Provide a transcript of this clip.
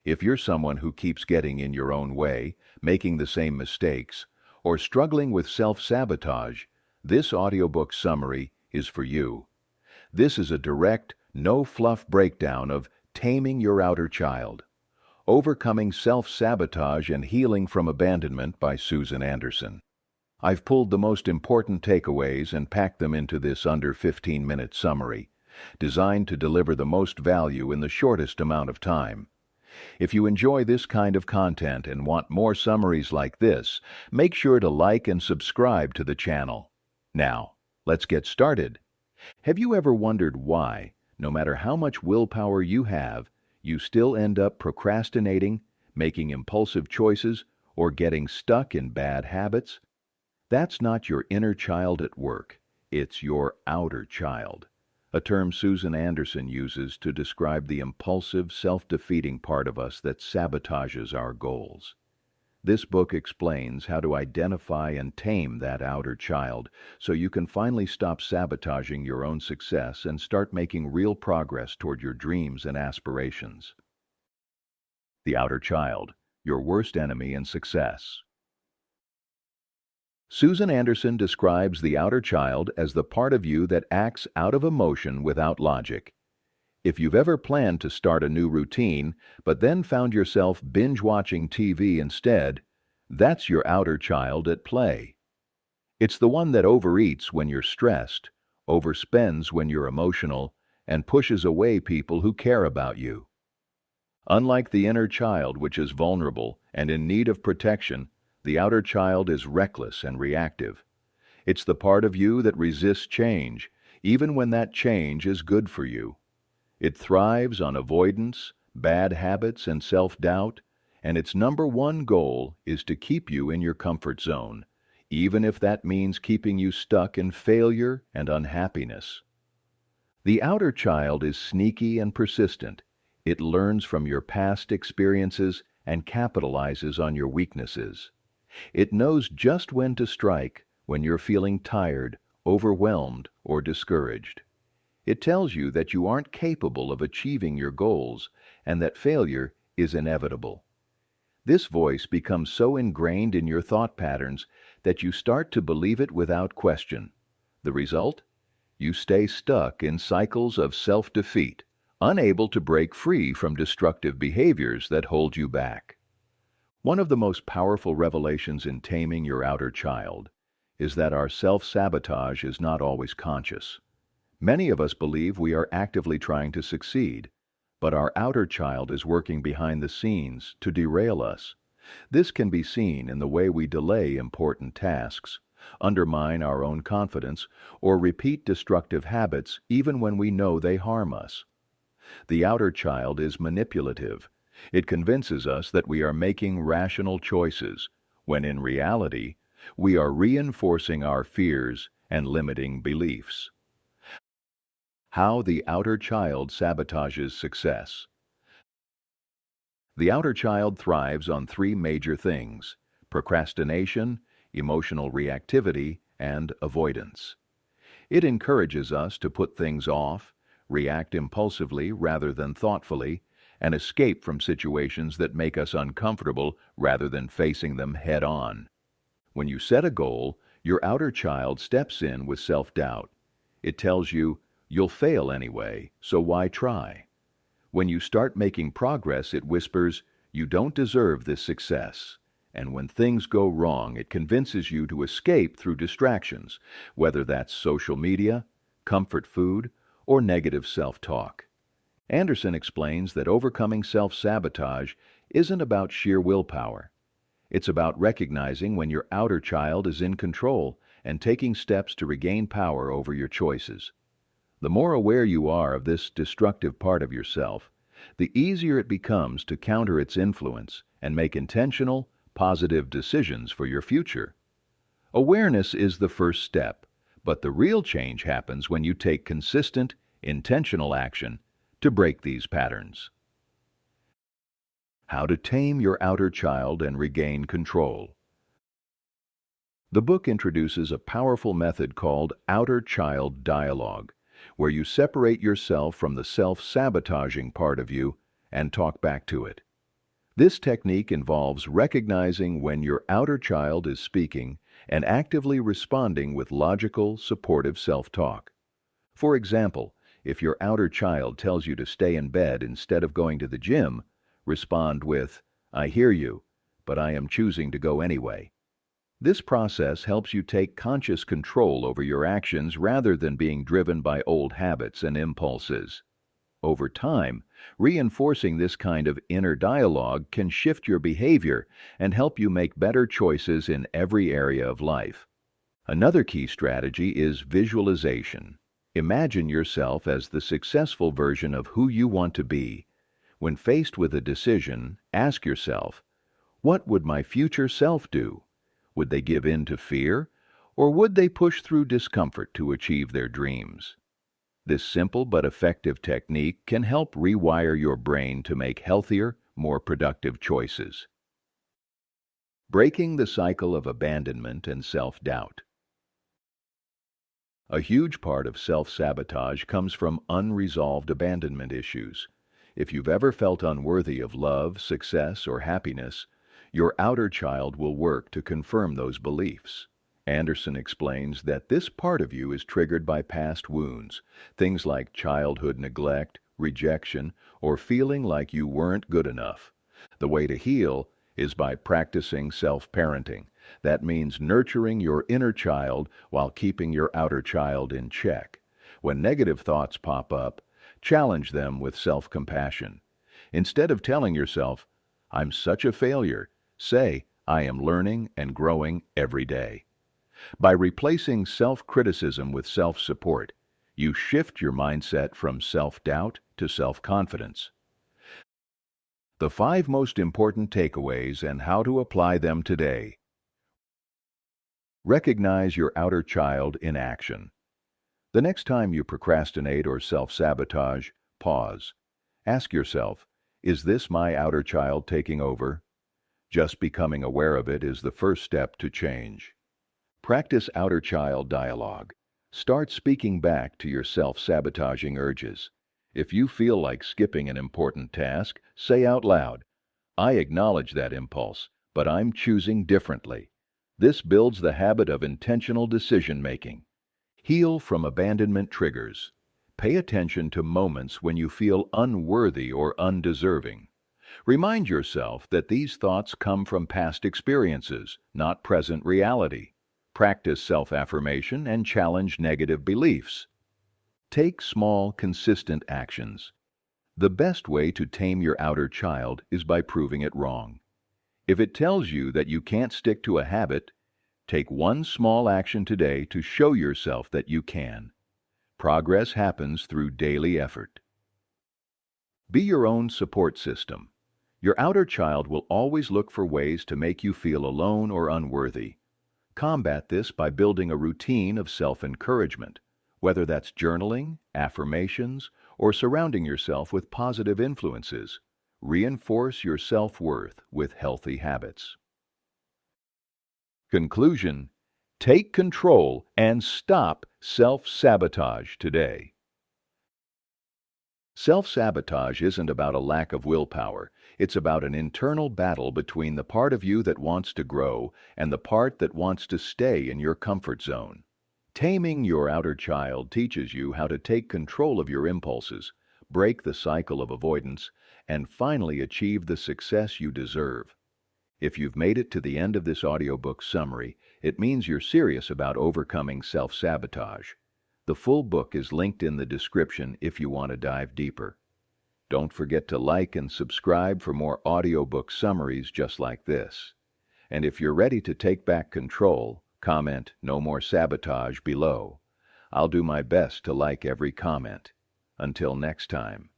If you're someone who keeps getting in your own way, making the same mistakes, or struggling with self-sabotage, this audiobook summary is for you. This is a direct, no-fluff breakdown of Taming Your Outer Child, Overcoming Self-Sabotage and Healing from Abandonment by Susan Anderson. I've pulled the most important takeaways and packed them into this under 15-minute summary, designed to deliver the most value in the shortest amount of time. If you enjoy this kind of content and want more summaries like this, make sure to like and subscribe to the channel. Now, let's get started. Have you ever wondered why, no matter how much willpower you have, you still end up procrastinating, making impulsive choices, or getting stuck in bad habits? That's not your inner child at work. It's your outer child, a term Susan Anderson uses to describe the impulsive, self-defeating part of us that sabotages our goals. This book explains how to identify and tame that outer child so you can finally stop sabotaging your own success and start making real progress toward your dreams and aspirations. The outer child, your worst enemy in success. Susan Anderson describes the outer child as the part of you that acts out of emotion without logic. If you've ever planned to start a new routine, but then found yourself binge-watching TV instead, that's your outer child at play. It's the one that overeats when you're stressed, overspends when you're emotional, and pushes away people who care about you. Unlike the inner child, which is vulnerable and in need of protection, the outer child is reckless and reactive. It's the part of you that resists change, even when that change is good for you. It thrives on avoidance, bad habits, and self-doubt, and its number one goal is to keep you in your comfort zone, even if that means keeping you stuck in failure and unhappiness. The outer child is sneaky and persistent. It learns from your past experiences and capitalizes on your weaknesses. It knows just when to strike when you're feeling tired, overwhelmed, or discouraged. It tells you that you aren't capable of achieving your goals and that failure is inevitable. This voice becomes so ingrained in your thought patterns that you start to believe it without question. The result? You stay stuck in cycles of self-defeat, unable to break free from destructive behaviors that hold you back. One of the most powerful revelations in Taming Your Outer Child is that our self-sabotage is not always conscious. Many of us believe we are actively trying to succeed, but our outer child is working behind the scenes to derail us. This can be seen in the way we delay important tasks, undermine our own confidence, or repeat destructive habits even when we know they harm us. The outer child is manipulative. It convinces us that we are making rational choices, when in reality, we are reinforcing our fears and limiting beliefs. How the outer child sabotages success. The outer child thrives on three major things: procrastination, emotional reactivity, and avoidance. It encourages us to put things off, react impulsively rather than thoughtfully, and escape from situations that make us uncomfortable rather than facing them head-on. When you set a goal, your outer child steps in with self-doubt. It tells you, "You'll fail anyway, so why try?" When you start making progress, it whispers, "You don't deserve this success." And when things go wrong, it convinces you to escape through distractions, whether that's social media, comfort food, or negative self-talk. Anderson explains that overcoming self-sabotage isn't about sheer willpower. It's about recognizing when your outer child is in control and taking steps to regain power over your choices. The more aware you are of this destructive part of yourself, the easier it becomes to counter its influence and make intentional, positive decisions for your future. Awareness is the first step, but the real change happens when you take consistent, intentional action to break these patterns. How to tame your outer child and regain control. The book introduces a powerful method called outer child dialogue, where you separate yourself from the self-sabotaging part of you and talk back to it. This technique involves recognizing when your outer child is speaking and actively responding with logical, supportive self-talk. For example, if your outer child tells you to stay in bed instead of going to the gym, respond with, "I hear you, but I am choosing to go anyway." This process helps you take conscious control over your actions rather than being driven by old habits and impulses. Over time, reinforcing this kind of inner dialogue can shift your behavior and help you make better choices in every area of life. Another key strategy is visualization. Imagine yourself as the successful version of who you want to be. When faced with a decision, ask yourself, what would my future self do? Would they give in to fear, or would they push through discomfort to achieve their dreams? This simple but effective technique can help rewire your brain to make healthier, more productive choices. Breaking the cycle of abandonment and self-doubt. A huge part of self-sabotage comes from unresolved abandonment issues. If you've ever felt unworthy of love, success, or happiness, your outer child will work to confirm those beliefs. Anderson explains that this part of you is triggered by past wounds, things like childhood neglect, rejection, or feeling like you weren't good enough. The way to heal is by practicing self-parenting. That means nurturing your inner child while keeping your outer child in check. When negative thoughts pop up, challenge them with self-compassion. Instead of telling yourself, "I'm such a failure," say, "I am learning and growing every day." By replacing self-criticism with self-support, you shift your mindset from self-doubt to self-confidence. The 5 most important takeaways and how to apply them today. Recognize your outer child in action. The next time you procrastinate or self-sabotage, pause. Ask yourself, is this my outer child taking over? Just becoming aware of it is the first step to change. Practice outer child dialogue. Start speaking back to your self-sabotaging urges. If you feel like skipping an important task, say out loud, "I acknowledge that impulse, but I'm choosing differently." This builds the habit of intentional decision-making. Heal from abandonment triggers. Pay attention to moments when you feel unworthy or undeserving. Remind yourself that these thoughts come from past experiences, not present reality. Practice self-affirmation and challenge negative beliefs. Take small, consistent actions. The best way to tame your outer child is by proving it wrong. If it tells you that you can't stick to a habit, take one small action today to show yourself that you can. Progress happens through daily effort. Be your own support system. Your outer child will always look for ways to make you feel alone or unworthy. Combat this by building a routine of self-encouragement, whether that's journaling, affirmations, or surrounding yourself with positive influences. Reinforce your self-worth with healthy habits. Conclusion: take control and stop self-sabotage today. Self-sabotage isn't about a lack of willpower. It's about an internal battle between the part of you that wants to grow and the part that wants to stay in your comfort zone. Taming Your Outer Child teaches you how to take control of your impulses, break the cycle of avoidance, and finally achieve the success you deserve. If you've made it to the end of this audiobook summary, it means you're serious about overcoming self-sabotage. The full book is linked in the description if you want to dive deeper. Don't forget to like and subscribe for more audiobook summaries just like this. And if you're ready to take back control, comment "No More Sabotage" below. I'll do my best to like every comment. Until next time.